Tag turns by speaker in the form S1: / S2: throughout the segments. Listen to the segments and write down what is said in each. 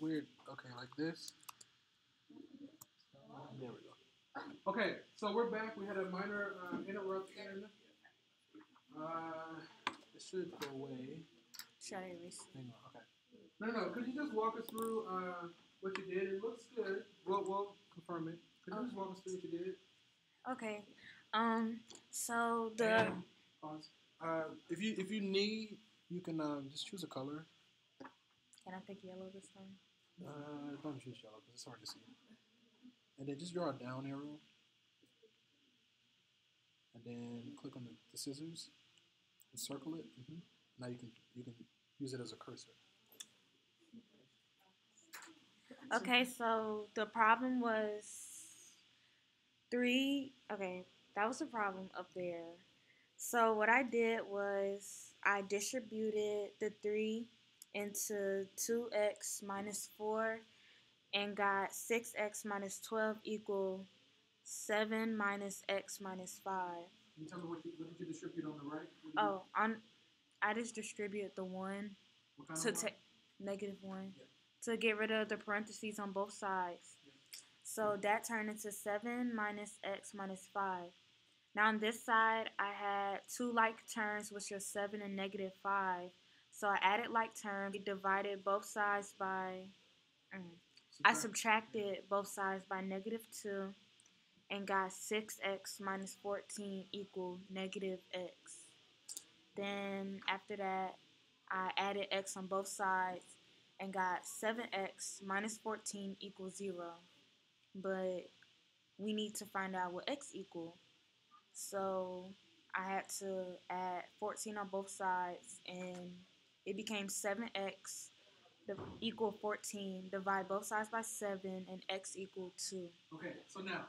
S1: weird. Okay, like this. There we go. Okay, so we're back. We had a minor interruption. It should go away.
S2: Should I erase it?
S1: Hang on. Okay. No. Could you just walk us through what you did? It looks good. We'll confirm it. Could you just walk us through what you did?
S2: Okay. So the
S1: Pause. If you need, you can just choose a color.
S2: Can I pick yellow this time?
S1: Don't choose yellow because it's hard to see. And then just draw a down arrow. And then click on the scissors and circle it. Now you can use it as a cursor.
S2: Okay, so the problem was 3. Okay, that was the problem up there. So what I did was I distributed the 3 into 2x minus 4 and got 6x minus 12 equal 7 minus x minus 5.
S1: Can you tell me what did you distribute on the right?
S2: I just distribute the 1
S1: to take
S2: negative 1 to get rid of the parentheses on both sides. So that turned into 7 minus x minus 5. Now on this side, I had 2 like terms, which are 7 and negative 5. So I added like terms, divided both sides by, I subtracted both sides by negative 2 and got 6x minus 14 equal negative x. Then after that, I added x on both sides and got 7x minus 14 equals 0. But we need to find out what x equals. So I had to add 14 on both sides, and it became 7x equal 14. Divide both sides by 7, and x equal 2.
S1: Okay, so now,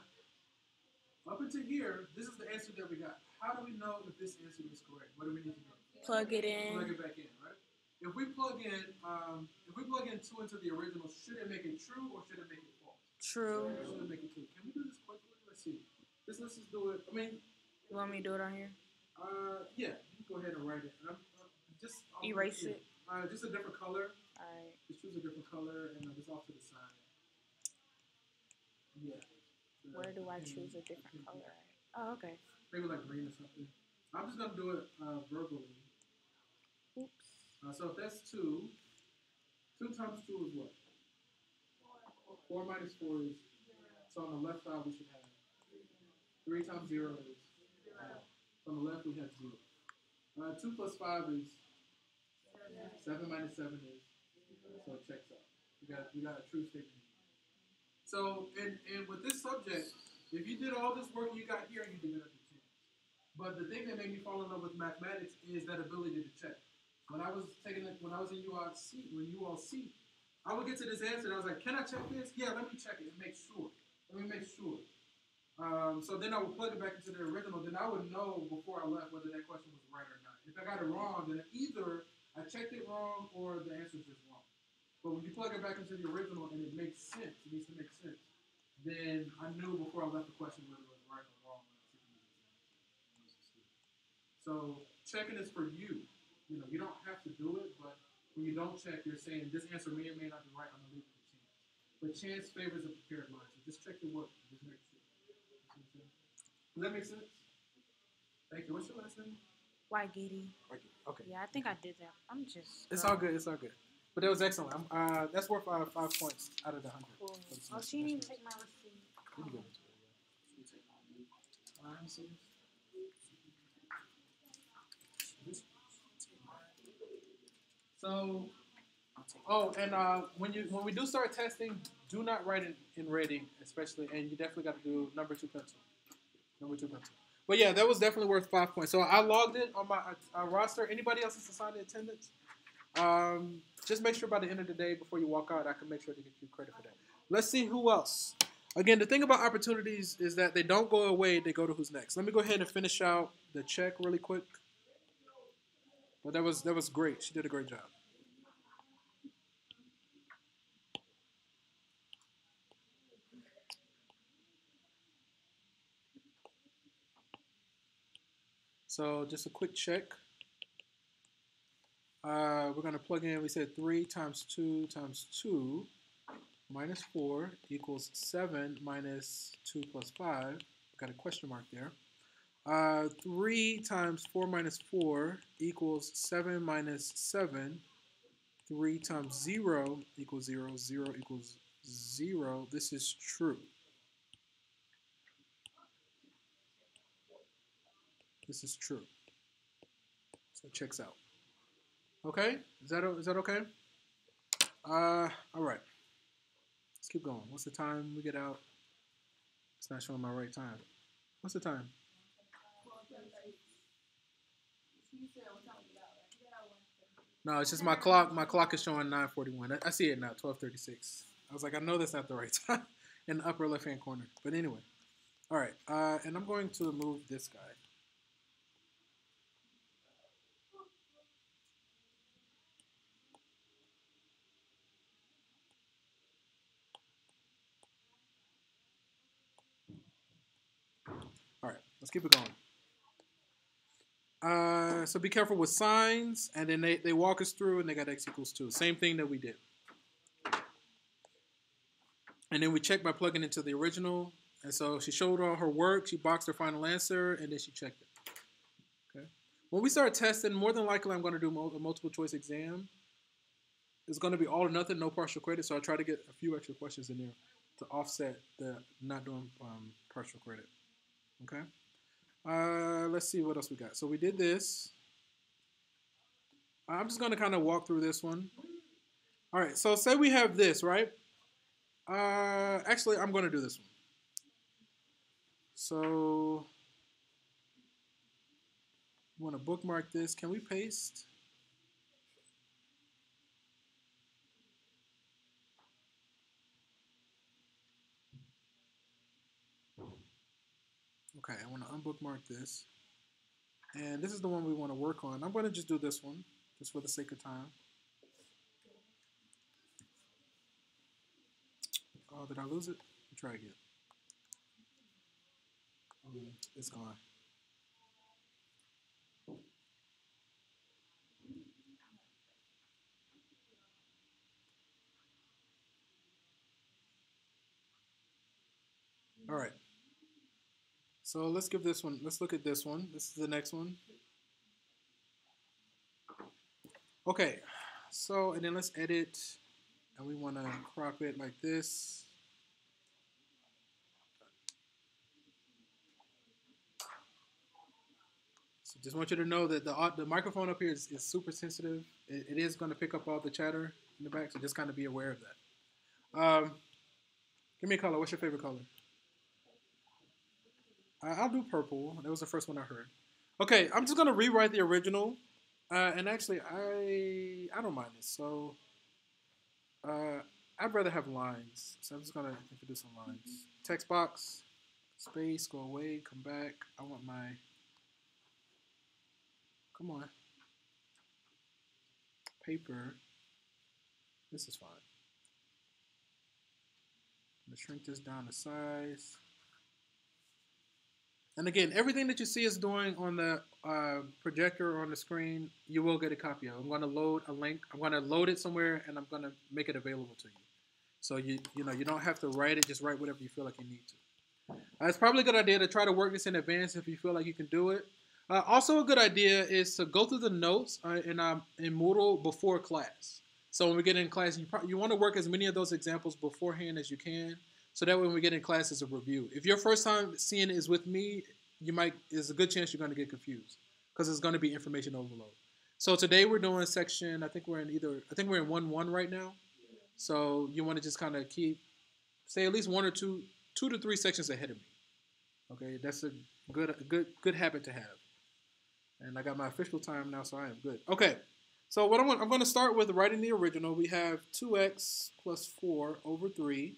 S1: up until here, this is the answer that we got. How do we know if this answer is correct? What do we need to do?
S2: Plug it in.
S1: Plug it back in, right? If we plug in 2 into the original, should it make it true or should it make it false?
S2: True.
S1: Should it make it true? Can we do this quickly? Let's see. Let's just do it.
S2: You want me to do it on here?
S1: Yeah. You can go ahead and write it. Just
S2: erase it.
S1: Just a different color.
S2: All right.
S1: Just choose a different color and just off to the side. Yeah.
S2: Where do I choose a different color? Oh, okay.
S1: Maybe like green or something. I'm just gonna do it verbally.
S2: Oops.
S1: So if that's 2, 2 times 2 is what? 4 minus 4 is, so on the left side we should have 3 times 0 is, so on the left we have 0. 2 plus 5 is 7 minus 7 is, so it checks out. You got a true statement. So, and with this subject, if you did all this work you got here, you did it at the chance. But the thing that made me fall in love with mathematics is that ability to check. When I was in ULC, I would get to this answer and I was like, can I check this? Yeah, let me check it and make sure. Let me make sure. So then I would plug it back into the original. Then I would know before I left whether that question was right or not. If I got it wrong, then either I checked it wrong or the answer is just wrong. But when you plug it back into the original and it makes sense, it needs to make sense, then I knew before I left the question whether it was right or wrong. So checking is for you. You know, you don't have to do it, but when you don't check, you're saying this answer may or may not be right. I'm going to leave it to chance. But chance favors a prepared mind. So just check your work. Just make sure. Does that make sense? Thank you. What's your last name?
S2: Waigiti.
S1: Okay.
S2: Yeah, I think I did that. I'm just.
S1: It's all good. It's all good. But that was excellent. That's worth 5 points out of the 100.
S2: Cool. Oh, she didn't even take my receipt.
S1: You can give it to her. So, when we do start testing, do not write it in reading, especially, and you definitely got to do number 2 pencil. Number 2 pencil. But yeah, that was definitely worth 5 points. So I logged it on my roster. Anybody else is assigned attendance? Just make sure by the end of the day, before you walk out, I can make sure to get you credit for that. Let's see who else. Again, the thing about opportunities is that they don't go away, they go to who's next. Let me go ahead and finish out the check really quick. But that was great. She did a great job. So just a quick check. We're going to plug in, we said 3 times 2 times 2 minus 4 equals 7 minus 2 plus 5. Got a question mark there. 3 times 4 minus 4 equals 7 minus 7. 3 times 0 equals 0. 0 equals 0. This is true. This is true. So it checks out. Okay? Is that okay? All right. Let's keep going. What's the time we get out? It's not showing my right time. What's the time? No, it's just my clock. My clock is showing 9:41. I see it now, 12:36. I was like, I know that's not the right time in the upper left-hand corner. But anyway. All right. And I'm going to move this guy. All right. Let's keep it going. So be careful with signs. And then they walk us through, and they got x equals 2. Same thing that we did. And then we check by plugging into the original. And so she showed all her work. She boxed her final answer, and then she checked it. Okay. When we start testing, more than likely I'm going to do a multiple choice exam. It's going to be all or nothing, no partial credit. So I try to get a few extra questions in there to offset the not doing partial credit. Okay. Let's see what else we got. So we did this. I'm just going to kind of walk through this one. All right. So say we have this, right? Actually, I'm going to do this one. So, I want to bookmark this. Can we paste? Okay, I want to unbookmark this. And this is the one we want to work on. I'm going to just do this one, just for the sake of time. Oh, did I lose it? Let me try again. It's gone. All right. So let's give this one, let's look at this one. This is the next one. Okay. So, and then let's edit. And we want to crop it like this. So just want you to know that the microphone up here is super sensitive. It is going to pick up all the chatter in the back, so just kind of be aware of that. Give me a color. What's your favorite color? I'll do purple. That was the first one I heard. Okay, I'm just going to rewrite the original. And actually, I don't mind this. So I'd rather have lines. So I'm just going to introduce some lines. Text box, space, go away, come back. I want my... Come on. Paper. This is fine. I'm going to shrink this down to size. And again, everything that you see us doing on the projector or on the screen, you will get a copy of. I'm going to load a link. I'm going to load it somewhere, and I'm going to make it available to you. So you don't have to write it. Just write whatever you feel like you need to. It's probably a good idea to try to work this in advance if you feel like you can do it. Also, a good idea is to go through the notes in Moodle before class. So when we get in class, you want to work as many of those examples beforehand as you can. So that way when we get in class, it's a review. If your first time seeing it is with me, there's a good chance you're going to get confused because it's going to be information overload. So today we're doing section, I think we're in 1.1 right now. So you want to just kind of say at least 1 or 2 to 3 sections ahead of me. Okay, that's a good habit to have. And I got my official time now, so I am good. Okay, so I'm going to start with writing the original. We have 2x plus 4 over 3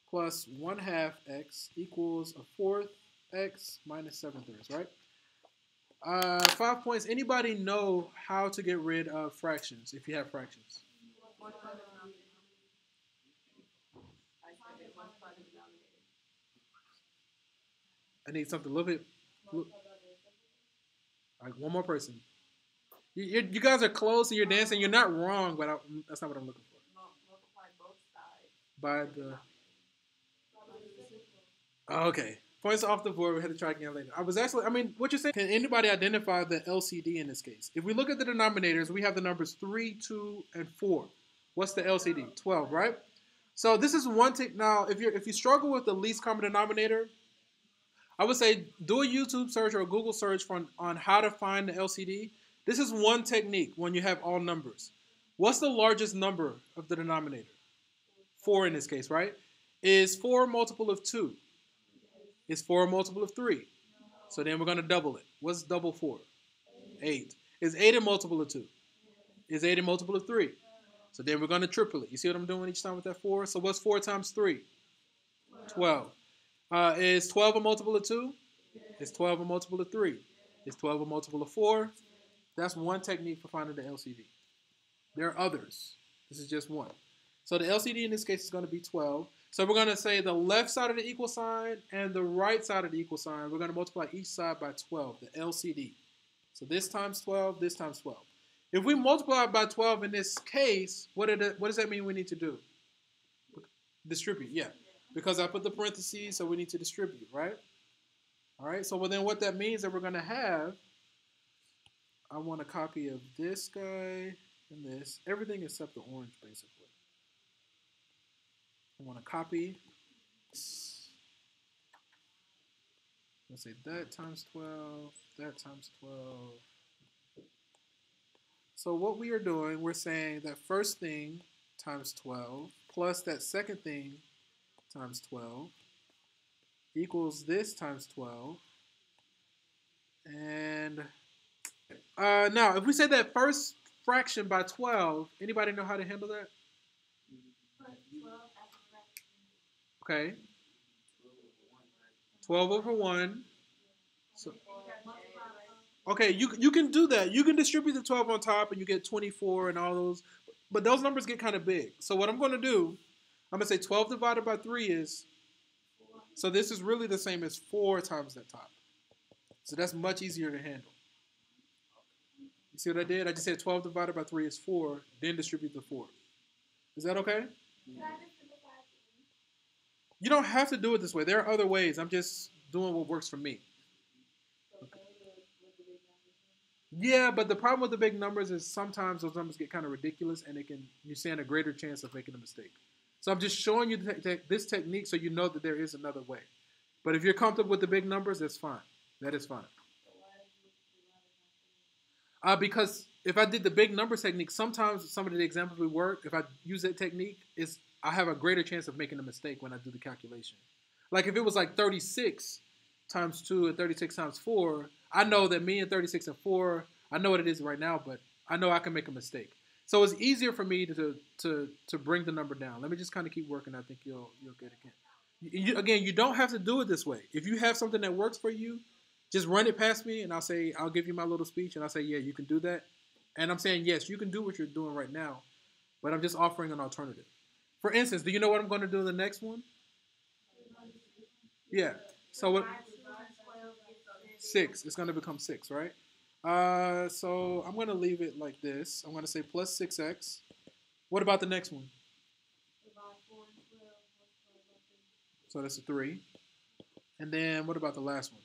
S1: plus 1/2 x equals 1/4 x minus 7/3, right? 5 points. Anybody know how to get rid of fractions if you have fractions? I need something a little bit. Like one more person. You guys are close and you're dancing. You're not wrong, but that's not what I'm looking for. Multiply both sides. by the... Okay. Points off the board. We had to try again later. What you're saying, can anybody identify the LCD in this case? If we look at the denominators, we have the numbers 3, 2, and 4. What's the LCD? 12, right? So this is one thing. Now, if you struggle with the least common denominator, I would say do a YouTube search or a Google search on how to find the LCD. This is one technique when you have all numbers. What's the largest number of the denominator? 4 in this case, right? Is 4 a multiple of 2? Is 4 a multiple of 3? So then we're going to double it. What's double 4? 8. Is 8 a multiple of 2? Is 8 a multiple of 3? So then we're going to triple it. You see what I'm doing each time with that 4? So what's 4 times 3? 12. Is 12 a multiple of 2? Is 12 a multiple of 3? Is 12 a multiple of 4? That's one technique for finding the LCD. There are others. This is just one. So the LCD in this case is going to be 12. So we're going to say the left side of the equal sign and the right side of the equal sign. We're going to multiply each side by 12, the LCD. So this times 12, this times 12. If we multiply by 12 in this case, what does that mean we need to do? Distribute, yeah. Because I put the parentheses, so we need to distribute, right? All right, so then what that means that we're going to have, I want a copy of this guy and this. Everything except the orange, basically. I want to copy. Let's say that times 12, that times 12. So what we are doing, we're saying that first thing times 12 plus that second thing times 12 equals this times 12. And now, if we say that first fraction by 12, anybody know how to handle that? Okay. 12 over 1. So, okay, you can do that. You can distribute the 12 on top and you get 24 and all those. But those numbers get kind of big. So what I'm going to do, I'm going to say 12 divided by 3 is, so this is really the same as 4 times that top. So that's much easier to handle. You see what I did? I just said 12 divided by 3 is 4, then distribute the 4. Is that okay? You don't have to do it this way. There are other ways. I'm just doing what works for me. Okay. Yeah, but the problem with the big numbers is sometimes those numbers get kind of ridiculous and you stand a greater chance of making a mistake. So I'm just showing you this technique so you know that there is another way. But if you're comfortable with the big numbers, that's fine. That is fine. Because if I did the big numbers technique, sometimes some of the examples we work, if I use that technique, I have a greater chance of making a mistake when I do the calculation. Like if it was like 36 times 2 and 36 times 4, I know that me and 36 and 4, I know what it is right now, but I know I can make a mistake. So it's easier for me to bring the number down. Let me just kind of keep working. I think you'll get it. Again, you don't have to do it this way. If you have something that works for you, just run it past me and I'll give you my little speech and I'll say, yeah, you can do that. And I'm saying, yes, you can do what you're doing right now, but I'm just offering an alternative. For instance, do you know what I'm going to do in the next one? Yeah. So what? 6. It's going to become 6, right? So I'm going to leave it like this. I'm going to say plus 6x. What about the next one? So that's a 3. And then what about the last one?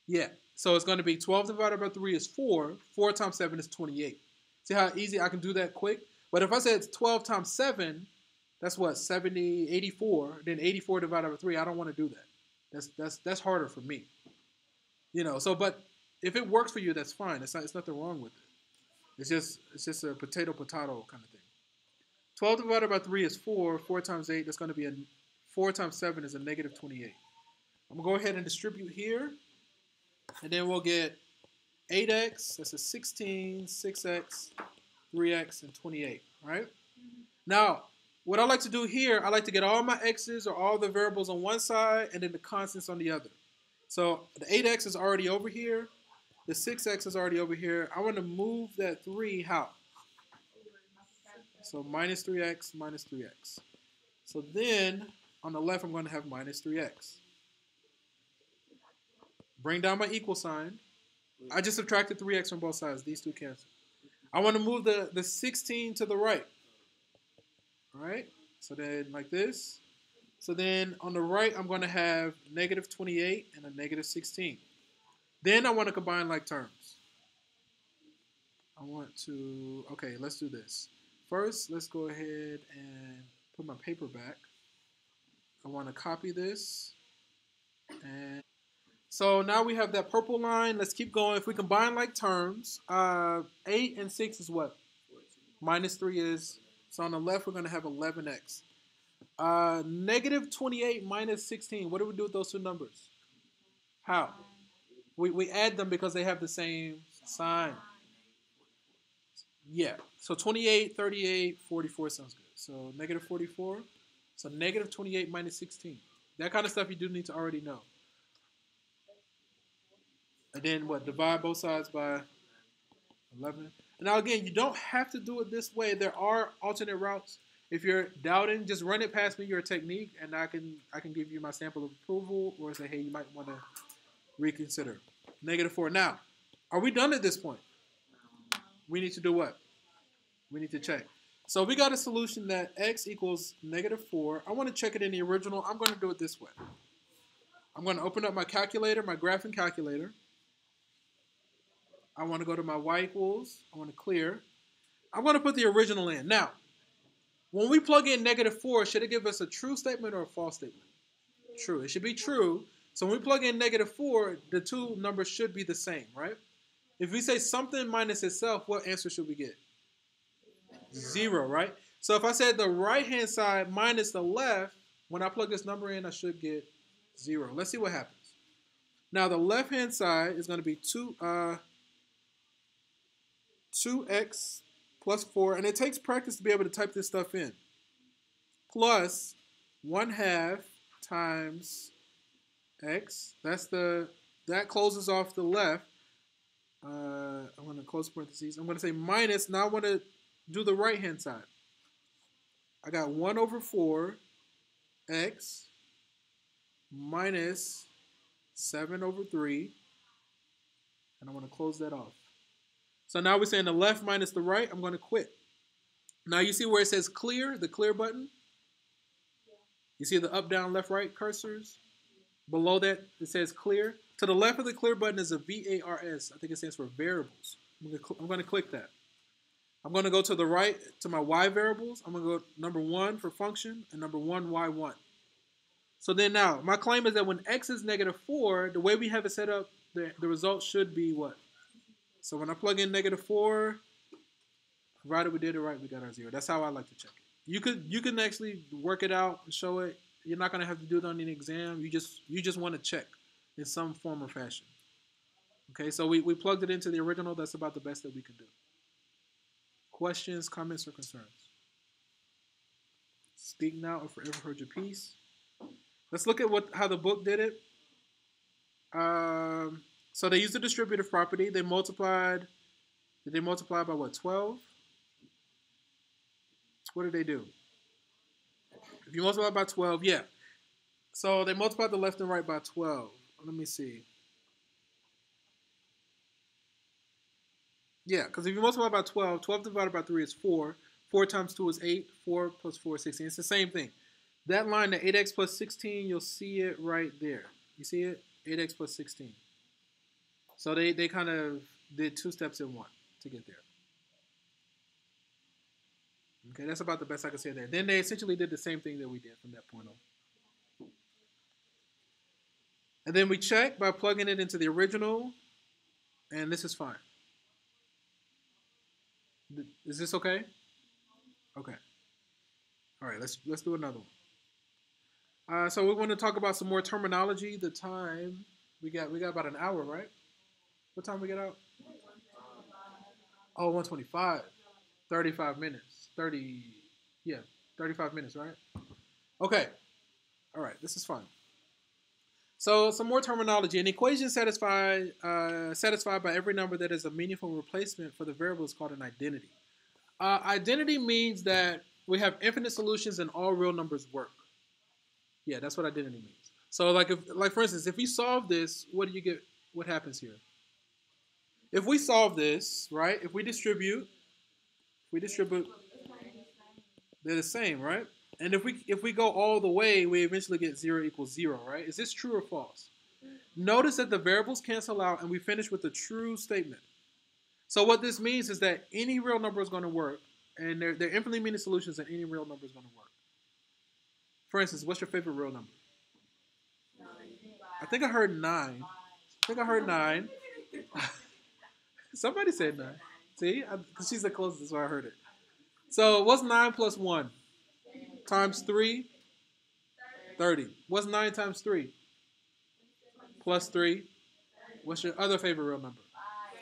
S1: Yeah. So it's going to be 12 divided by 3 is 4. 4 times 7 is 28. See how easy I can do that quick? But if I said 12 times 7, that's what, 70, 84. Then 84 divided by 3, I don't want to do that. That's harder for me. You know, so but if it works for you, that's fine. It's nothing wrong with it. It's just a potato kind of thing. 12 divided by 3 is 4. 4 times 8, that's going to be 4 times 7 is a negative 28. I'm going to go ahead and distribute here. And then we'll get 8x, that's a 16, 6x, 3x, and 28, right? Now, what I like to do here, I like to get all my x's or all the variables on one side and then the constants on the other. So the 8x is already over here. The 6x is already over here. I want to move that 3 how? So minus 3x, minus 3x. So then on the left, I'm going to have minus 3x. Bring down my equal sign. I just subtracted 3x from both sides. These two cancel. I want to move the 16 to the right. All right? So then like this. So then on the right, I'm going to have negative 28 and a negative 16. Then I want to combine like terms. Okay, let's do this. First, let's go ahead and put my paper back. I want to copy this. And so now we have that purple line. Let's keep going. If we combine like terms, 8 and 6 is what? Minus 3 is. So on the left, we're going to have 11x. Negative 28 minus 16. What do we do with those two numbers? How? We add them because they have the same sign. Yeah. So 28, 38, 44 sounds good. So negative 44. So negative 28 minus 16. That kind of stuff you do need to already know. And then what? Divide both sides by 11. Now again, you don't have to do it this way. There are alternate routes. If you're doubting, just run it past me your technique, and I can give you my sample of approval, or say, hey, you might want to reconsider. Negative 4. Now, are we done at this point? We need to do what? We need to check. So we got a solution that x equals negative 4. I want to check it in the original. I'm going to do it this way. I'm going to open up my calculator, my graphing calculator. I want to go to my y equals. I want to clear. I'm going to put the original in. Now, when we plug in negative 4, should it give us a true statement or a false statement? True. It should be true. So when we plug in negative 4, the two numbers should be the same, right? If we say something minus itself, what answer should we get? 0, right? So if I said the right-hand side minus the left, when I plug this number in, I should get 0. Let's see what happens. Now, the left-hand side is going to be 2x plus 4, and it takes practice to be able to type this stuff in, plus 1/2 times x. That closes off the left. I'm going to close parentheses. I'm going to say minus. Now I want to do the right-hand side. I got 1 over 4 x minus 7 over 3. And I want to close that off. So now we're saying the left minus the right. I'm going to quit. Now you see where it says clear, the clear button? You see the up, down, left, right cursors? Below that, it says clear. To the left of the clear button is a VARS. I think it stands for variables. I'm going to click that. I'm going to go to the right to my y variables. I'm going to go number 1 for function and number 1 y1. So then now, my claim is that when x is negative 4, the way we have it set up, the result should be what? So when I plug in negative 4, provided we did it right, we got our 0. That's how I like to check it. You can actually work it out and show it. You're not going to have to do it on an exam. You just want to check in some form or fashion. Okay, so we plugged it into the original. That's about the best that we could do. Questions, comments, or concerns? Speak now or forever hold your peace. Let's look at how the book did it. So they used the distributive property. They multiplied. Did they multiply by what? 12? What did they do? If you multiply by 12, yeah. So they multiplied the left and right by 12. Let me see. Yeah, because if you multiply by 12, 12 divided by 3 is 4. 4 times 2 is 8. 4 plus 4 is 16. It's the same thing. That line, the 8x plus 16, you'll see it right there. You see it? 8x plus 16. So they kind of did 2 steps in one to get there. Okay, that's about the best I can say there. Then they essentially did the same thing that we did from that point on. And then we check by plugging it into the original, and this is fine. Is this okay? Okay. All right, let's do another one. So we want to talk about some more terminology. The time we got about an hour, right? What time we get out? Oh, 1:25. 35 minutes. 35 minutes, right? Okay. All right, this is fun. So some more terminology. An equation satisfied by every number that is a meaningful replacement for the variable is called an identity. Identity means that we have infinite solutions and all real numbers work. Yeah, that's what identity means. So like for instance, if we solve this, what do you get? What happens here? If we solve this, right? If we distribute, they're the same, right? And if we go all the way, we eventually get 0 equals 0, right? Is this true or false? Notice that the variables cancel out and we finish with a true statement. So what this means is that any real number is going to work, and they're infinitely many solutions, and any real number is going to work. For instance, what's your favorite real number?
S2: 9.
S1: I think I heard 9. I think I heard 9. Somebody said 9. See? Because she's the closest, so I heard it. So what's 9 plus 1? Times 3? 30. What's 9 times 3? Plus 3. What's your other favorite real number?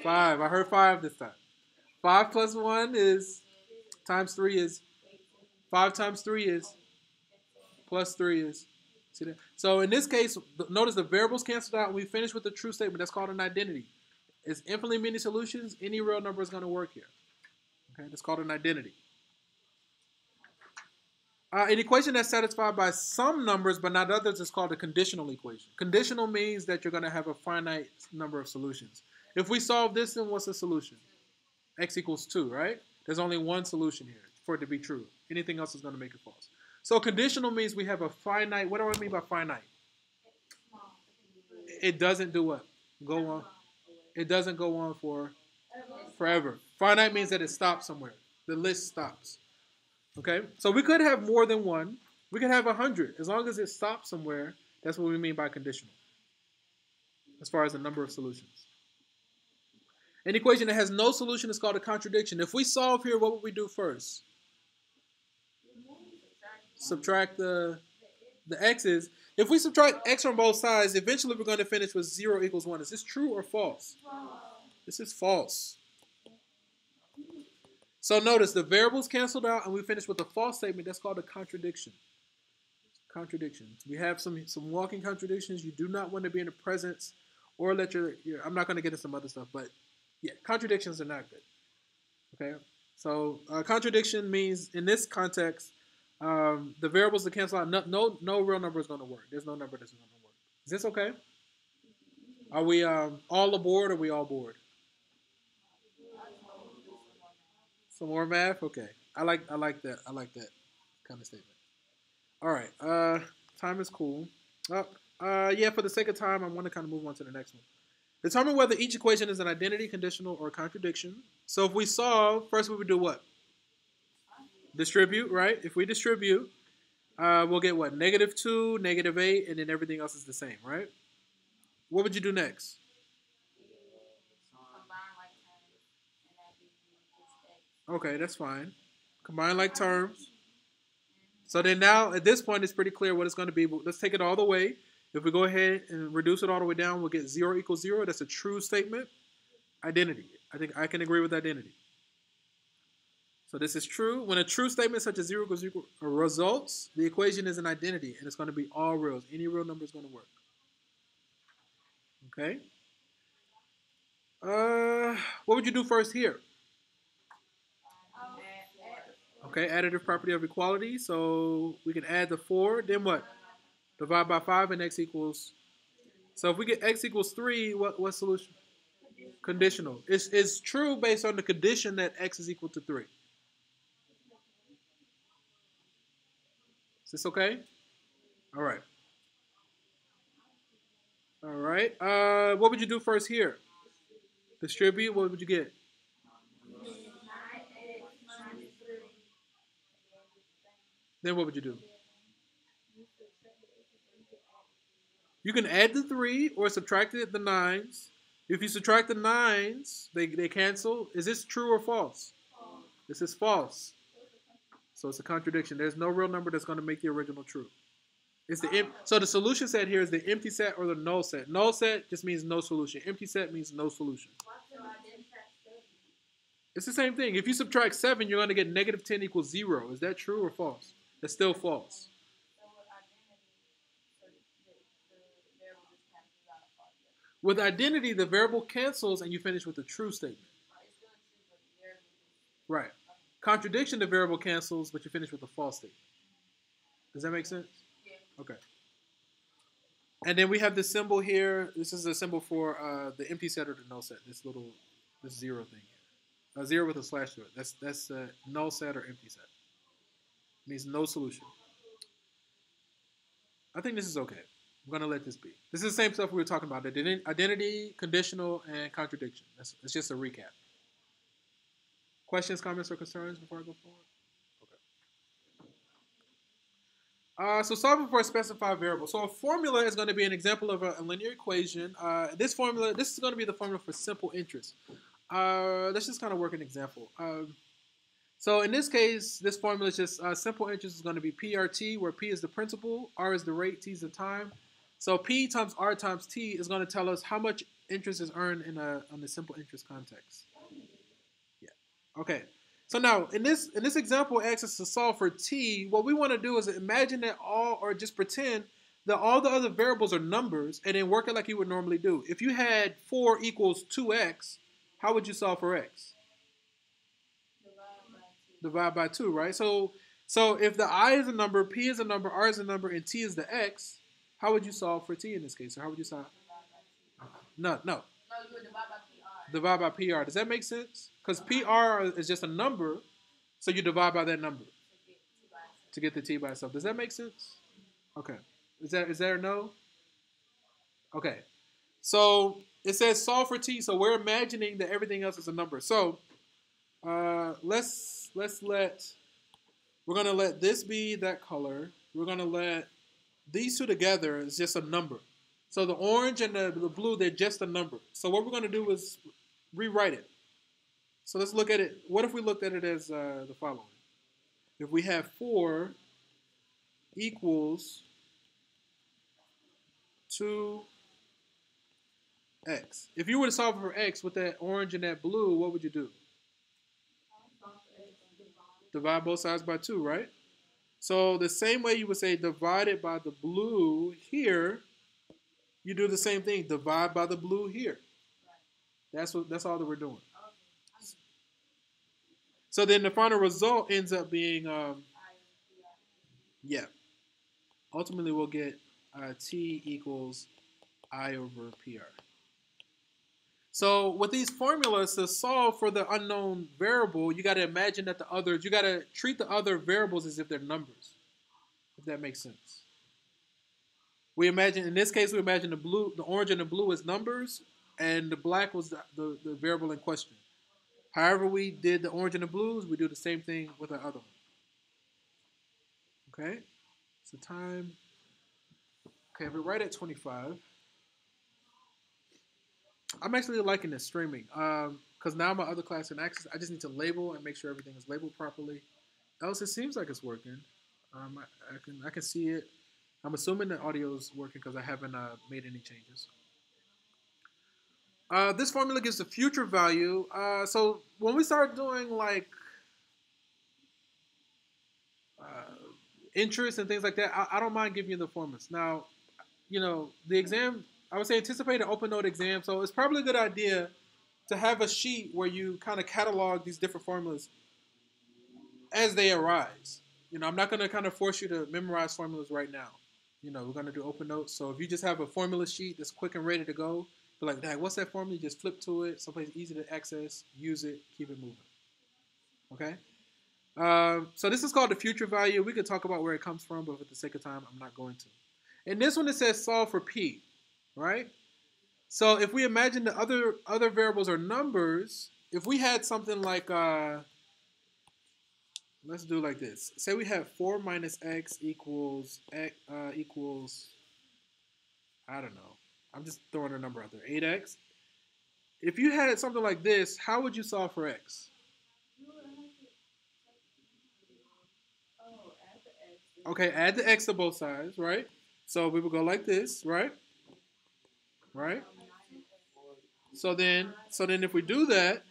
S1: 5. I heard 5 this time. 5 plus 1 is, times 3 is, 5 times 3 is, plus 3 is. See that? So in this case, notice the variables canceled out and we finish with the true statement. That's called an identity. It's infinitely many solutions. Any real number is going to work here. Okay, that's called an identity. An equation that's satisfied by some numbers but not others is called a conditional equation. Conditional means that you're going to have a finite number of solutions. If we solve this, then what's the solution? X equals 2, right? There's only one solution here for it to be true. Anything else is going to make it false. So conditional means we have a finite. What do I mean by finite? It doesn't do what? Go on. It doesn't go on for forever. Finite means that it stops somewhere. The list stops. Okay? So we could have more than one. We could have 100. As long as it stops somewhere, that's what we mean by conditional. As far as the number of solutions. An equation that has no solution is called a contradiction. If we solve here, what would we do first? Subtract the x's. If we subtract x from both sides, eventually we're going to finish with 0 equals 1. Is this true or false? This is false. So notice the variables canceled out and we finish with a false statement. That's called a contradiction. Contradictions. We have some walking contradictions. You do not want to be in the presence or let your I'm not going to get into some other stuff, but yeah, contradictions are not good. Okay? So contradiction means in this context, the variables that cancel out, no real number is going to work. There's no number that's going to work. Is this okay? Are we all aboard or are we all bored? Some more math? Okay. I like that. I like that kind of statement. All right. Time is cool. Yeah, for the sake of time, I want to kind of move on to the next one. Determine whether each equation is an identity, conditional, or contradiction. So if we solve, first we would do what? Distribute, right? If we distribute, we'll get what? -2, -8, and then everything else is the same, right? What would you do next? Okay, that's fine. Combine like terms. So then now, at this point, it's pretty clear what it's going to be. But let's take it all the way. If we go ahead and reduce it all the way down, we'll get 0 equals 0. That's a true statement. Identity. I think I can agree with identity. So this is true. When a true statement such as 0 equals 0 results, the equation is an identity, and it's going to be all reals. Any real number is going to work. Okay? What would you do first here? Okay, additive property of equality. So we can add the 4. Then what? Divide by 5 and x equals. So if we get x equals 3, what solution? Conditional. It's true based on the condition that x is equal to 3. Is this okay? All right. All right. What would you do first here? Distribute. What would you get? Then what would you do? You can add the 3 or subtract the 9s. If you subtract the 9s, they cancel. Is this true or false? False. This is false. So it's a contradiction. There's no real number that's going to make the original true. It's so the solution set here is the empty set or the null set. Null set just means no solution. Empty set means no solution. It's the same thing. If you subtract 7, you're going to get -10 equals 0. Is that true or false? That's still false. With identity, the variable cancels and you finish with a true statement. Right. Contradiction, the variable cancels, but you finish with a false statement. Does that make sense? Yeah. Okay. And then we have this symbol here. This is a symbol for the empty set or the null set. This 0 thing here. A 0 with a slash through it. That's null set or empty set. It means no solution. I think this is okay. I'm going to let this be. This is the same stuff we were talking about. Identity, conditional, and contradiction. It's just a recap. Questions, comments, or concerns before I go forward? Okay. So solving for a specified variable. So a formula is going to be an example of a linear equation. This is going to be the formula for simple interest. Let's just kind of work an example. So in this case, this formula is just simple interest is going to be PRT, where P is the principal, R is the rate, T is the time. So P times R times T is going to tell us how much interest is earned in a simple interest context. Yeah. Okay. So now in this example, asks us to solve for T. What we want to do is imagine that just pretend that all the other variables are numbers, and then work it like you would normally do. If you had 4 equals 2x, how would you solve for x? Divide by 2, right? So if the I is a number, P is a number, R is a number, and T is the x, how would you solve for T in this case? Or how would you solve? No. No, you would divide by PR. Divide by PR. Does that make sense? Because PR is just a number, so you divide by that number to get the T by itself. Does that make sense? Okay. Is there a no? Okay. So it says solve for T, so we're imagining that everything else is a number. So we're gonna let this be that color. We're gonna let these two together is just a number. So the orange and the blue, they're just a number. So what we're gonna do is rewrite it. So let's look at it. What if we looked at it as the following? If we have 4 equals 2x. If you were to solve for x with that orange and that blue, what would you do? Divide both sides by 2, right? So the same way you would say divided by the blue here, you do the same thing. Divide by the blue here. That's all that we're doing. So then the final result ends up being, ultimately we'll get T equals I over PR. So with these formulas, to solve for the unknown variable, you got to imagine that you got to treat the other variables as if they're numbers, if that makes sense. In this case, we imagine the orange and the blue as numbers, and the black was the variable in question. However we did the orange and the blues, we do the same thing with our other one. Okay, so time. Okay, we're right at 25. I'm actually liking this streaming because now my other class can access. I just need to label and make sure everything is labeled properly. Else, it seems like it's working. I can see it. I'm assuming the audio is working because I haven't made any changes. This formula gives the future value. So when we start doing like interest and things like that, I don't mind giving you the formulas. Now, the exam, I would say anticipate an open note exam. So it's probably a good idea to have a sheet where you kind of catalog these different formulas as they arise. I'm not going to kind of force you to memorize formulas right now. We're going to do open notes. So if you just have a formula sheet that's quick and ready to go, be like, Dad, what's that formula? You just flip to it, someplace easy to access, use it, keep it moving. Okay? So this is called the future value. We could talk about where it comes from, but for the sake of time, I'm not going to. In this one, it says solve for P, right? So if we imagine the other variables are numbers, if we had something like, let's do it like this. Say we have 4 minus x equals, I don't know. I'm just throwing a number out there, 8x. If you had something like this, how would you solve for x? Okay, add the x to both sides, right? So we would go like this, right? Right? So then if we do that,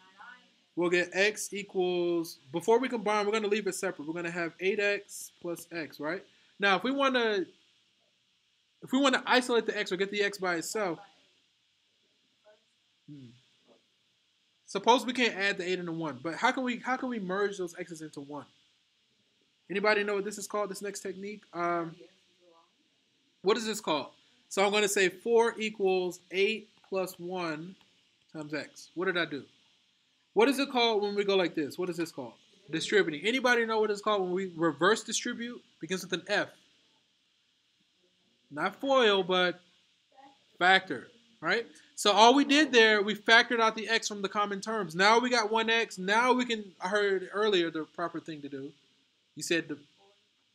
S1: we'll get x equals, before we combine, we're going to leave it separate. We're going to have 8x plus x, right? Now, if we want to isolate the x or get the x by itself, suppose we can't add the 8 into 1, but how can we merge those x's into 1? Anybody know what this is called, this next technique? What is this called? So I'm going to say 4 equals 8 plus 1 times x. What did I do? What is it called when we go like this? What is this called? Distributing. Anybody know what it's called when we reverse distribute? Begins with an F. Not FOIL, but factor, right? So all we did there, we factored out the x from the common terms. Now we got 1x. Now we can, I heard earlier the proper thing to do. You said,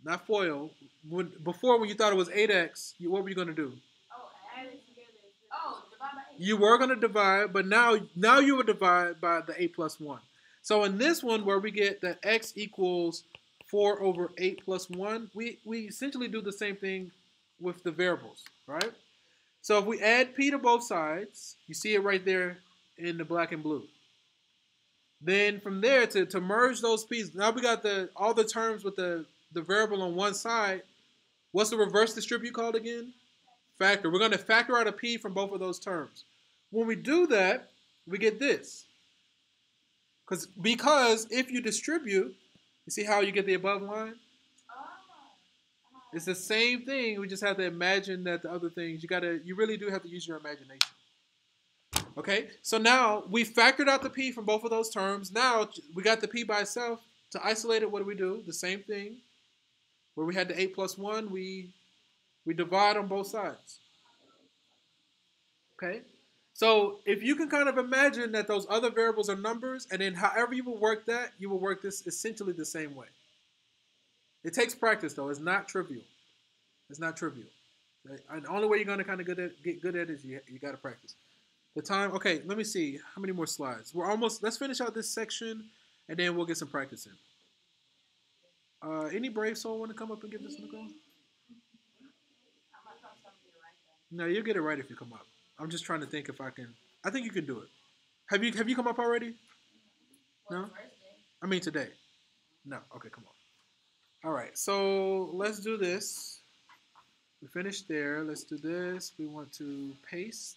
S1: not FOIL. Before, when you thought it was 8x, what were you going to do?
S2: Oh, add it together. Oh, divide by 8.
S1: You were going to divide, but now you would divide by the 8 plus 1. So in this one, where we get that x equals 4 over 8 plus 1, we essentially do the same thing with the variables, right? So if we add p to both sides, you see it right there in the black and blue. Then from there, to merge those p's, now we got all the terms with the variable on one side. What's the reverse distribute called again? Factor. We're going to factor out a p from both of those terms. When we do that, we get this. Because if you distribute, you see how you get the above line? It's the same thing. We just have to imagine that the other things, you really do have to use your imagination. Okay, so now we factored out the p from both of those terms. Now we got the p by itself. To isolate it, what do? The same thing. Where we had the 8 plus 1, we divide on both sides. Okay, so if you can kind of imagine that those other variables are numbers, and then however you will work that, you will work this essentially the same way. It takes practice, though. It's not trivial. It's not trivial. The only way you're going to kind of get good at it is you got to practice. The time, okay, let me see. How many more slides? We're almost, let's finish out this section, and then we'll get some practice in. Any brave soul want to come up and give this one a go? No, you'll get it right if you come up. I'm just trying to think if I can. I think you can do it. Have you come up already? No? I mean today. No. Okay, come on. All right, so let's do this. We finished there. Let's do this. We want to paste.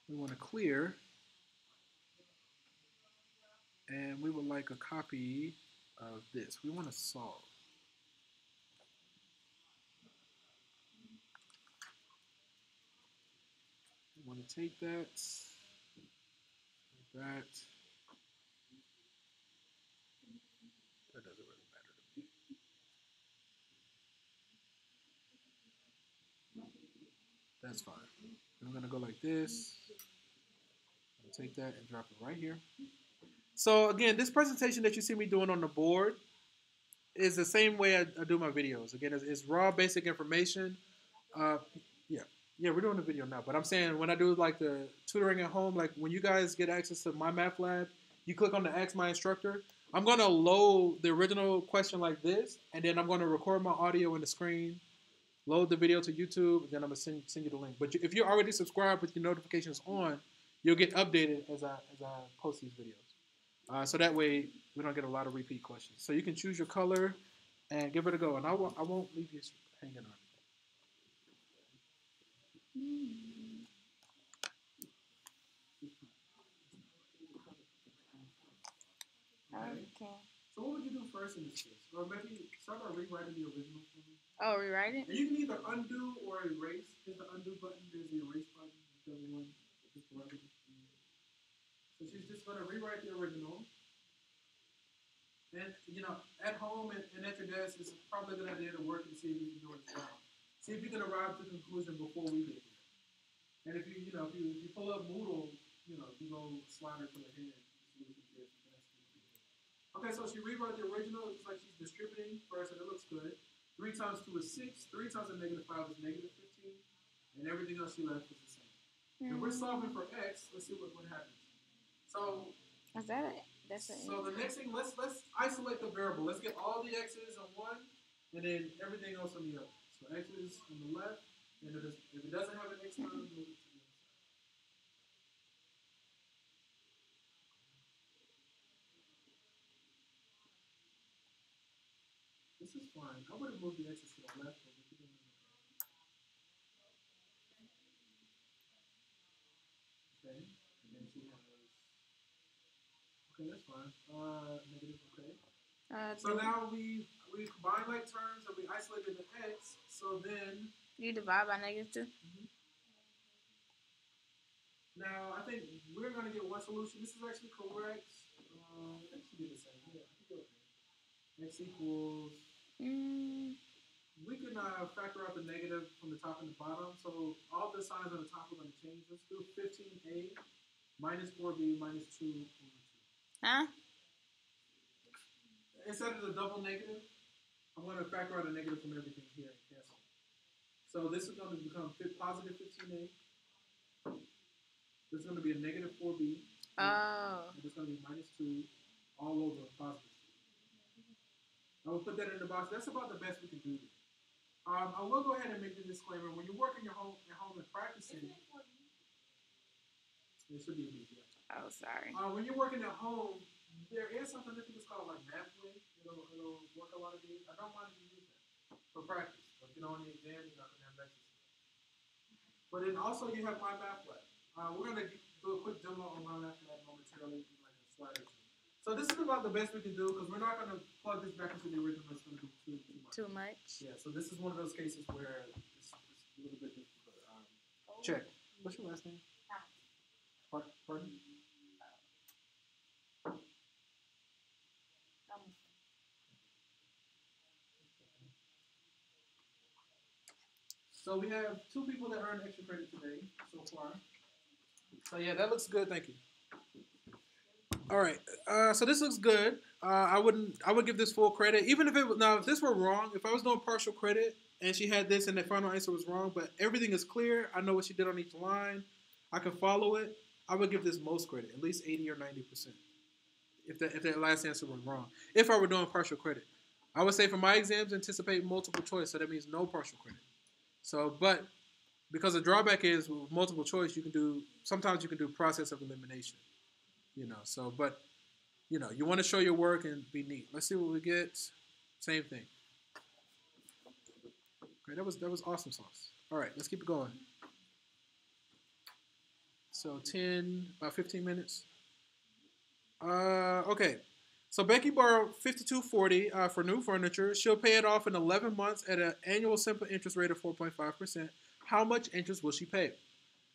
S1: We want to clear. And we would like a copy of this. We want to solve. We want to take that. That. That doesn't really matter to me. That's fine. I'm going to go like this. Take that and drop it right here. So again, this presentation that you see me doing on the board is the same way I do my videos. Again, it's raw basic information. Yeah, we're doing the video now. But I'm saying when I do like the tutoring at home, like when you guys get access to my math lab, you click on the Ask My Instructor. I'm going to load the original question like this, and then I'm going to record my audio in the screen, load the video to YouTube, and then I'm going to send you the link. But if you're already subscribed with your notifications on, you'll get updated as I post these videos. So that way we don't get a lot of repeat questions. So you can choose your color and give it a go. And I won't leave you hanging on.
S2: Okay.
S1: So what would you do first in this case? Or maybe start by rewriting the original for me.
S2: Oh, rewrite it?
S1: And you can either undo or erase. There's the undo button. There's the erase button. So she's just going to rewrite the original. And, at home and at your desk, it's probably a good idea to work and see if you can do it as well. See if you can arrive to the conclusion before we get here. And if you pull up Moodle, you go slider to the head. Okay, so she rewrote the original. It looks like she's distributing first, and it looks good. 3 times 2 is 6. 3 times a negative 5 is negative 15. And everything else she left is the same. And we're solving for x. Let's see what happens. So
S2: is that it?
S1: So the next thing, let's isolate the variable. Let's get all the x's on one, and then everything else on the other. So x's on the left, and if it doesn't have an x term, move it to the other side. This is fine. I would have moved the x's to the left, but we can do it. Okay, and then she has. Okay, that's fine. Negative. Okay. So now we combine like terms and we isolated the x. So then
S2: you divide by -2.
S1: Mm-hmm. Now I think we're gonna get one solution. This is actually correct. That should be the same. Yeah, I think okay. X equals. we can factor out the negative from the top and the bottom. So all the signs on the top are going to change. Let's do 15a minus 4b minus 2 over 2.
S2: Huh?
S1: Instead of the double negative, I'm going to factor out a negative from everything here and cancel. So this is going to become positive 15a. This is going to be a negative 4b.
S2: Oh.
S1: And this is going to be minus 2 all over positive 2. I will put that in the box. That's about the best we can do. I will go ahead and make the disclaimer. When you're working at home and practicing, it should be a B. Yeah.
S2: Oh, sorry.
S1: When you're working at home, there is something I think it's called like Mathway. It'll work a lot of these. I don't mind if you use that for practice. But on the exam, you're not going to have access to it. But then also you have my math lab. We're going to do a quick demo on my math lab momentarily in like a slide or two. So this is about the best we can do because we're not going to plug this back into the original. It's going to be too much.
S2: Too much?
S1: Yeah, so this is one of those cases where it's a little bit difficult. Check. What's your last name? Pardon? So we have 2 people that earned extra credit today so far. So yeah, that looks good. Thank you. All right. So this looks good. I would give this full credit, even if if this were wrong. If I was doing partial credit and she had this and the final answer was wrong, but everything is clear. I know what she did on each line. I can follow it. I would give this most credit, at least 80 or 90%. If that last answer was wrong, if I were doing partial credit, I would say for my exams anticipate multiple choice. So that means no partial credit. So, but because the drawback is with multiple choice, sometimes you can do process of elimination. So, but you want to show your work and be neat. Let's see what we get. Same thing. Okay, that was awesome sauce. All right, let's keep it going. So about 15 minutes. Okay. So Becky borrowed $52.40 for new furniture. She'll pay it off in 11 months at an annual simple interest rate of 4.5%. How much interest will she pay?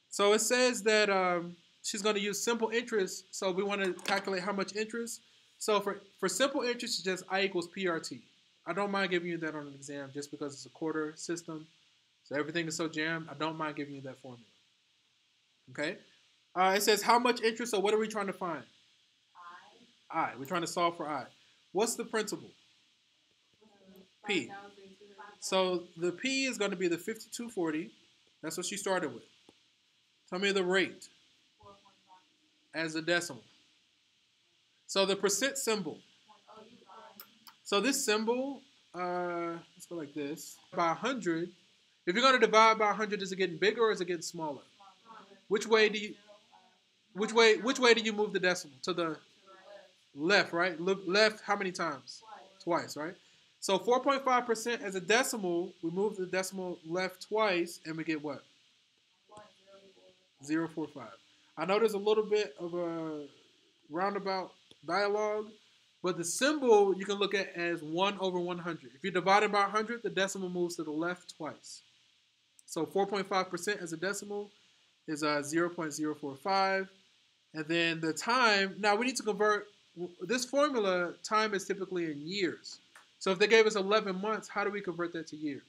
S1: So it says that she's going to use simple interest. So we want to calculate how much interest. So for simple interest, it's just I equals PRT. I don't mind giving you that on an exam just because it's a quarter system. So everything is so jammed. I don't mind giving you that formula. Okay. It says how much interest. So what are we trying to find? I. We're trying to solve for I. What's the principal? P. So the P is going to be the 52.40. That's what she started with. Tell me the rate as a decimal. So the percent symbol. So this symbol, let's go like this. By 100, if you're going to divide by 100, is it getting bigger or is it getting smaller? Which way do you move the decimal? To the left, right? Left how many times? Twice, right? So 4.5% as a decimal, we move the decimal left twice, and we get what? 0.045. I know there's a little bit of a roundabout dialogue, but the symbol you can look at as 1 over 100. If you divide it by 100, the decimal moves to the left twice. So 4.5% as a decimal is 0.045. And then the time, now we need to convert. This formula, time is typically in years. So if they gave us 11 months, how do we convert that to years?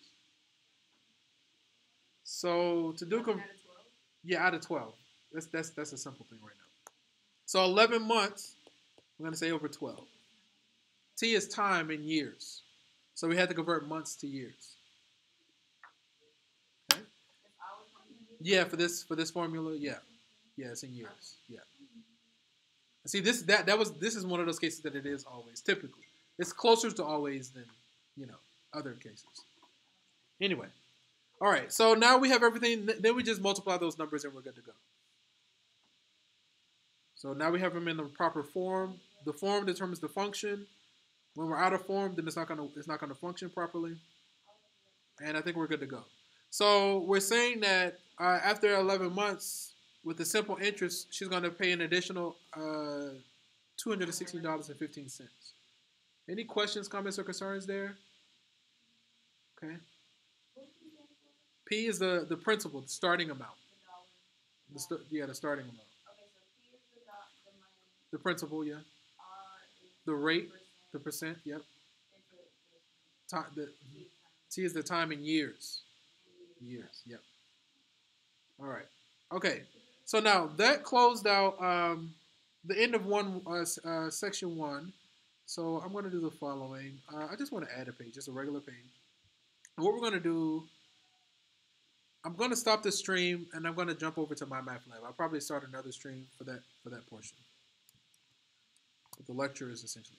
S1: So to do, out of 12. That's a simple thing right now. So 11 months, we're going to say over 12. T is time in years. So we had to convert months to years. Okay? Yeah, for this formula, yeah. Yeah, it's in years. Yeah. See, this is one of those cases that it is always, typically. It's closer to always than, other cases. Anyway. All right, so now we have everything. Then we just multiply those numbers and we're good to go. So now we have them in the proper form. The form determines the function. When we're out of form, then it's not gonna function properly. And I think we're good to go. So we're saying that after 11 months, with the simple interest, she's going to pay an additional $216.15. Any questions, comments, or concerns there? Okay. P is the principal, the starting amount. The starting amount. The principal, yeah. The rate, the percent, yep. T is the time in years. Years, yep. All right. Okay. So now that closed out the end of section 1. So I'm going to do the following. I just want to add a page, just a regular page. And what we're going to do, I'm going to stop the stream and I'm going to jump over to my math lab. I'll probably start another stream for that portion. But the lecture is essentially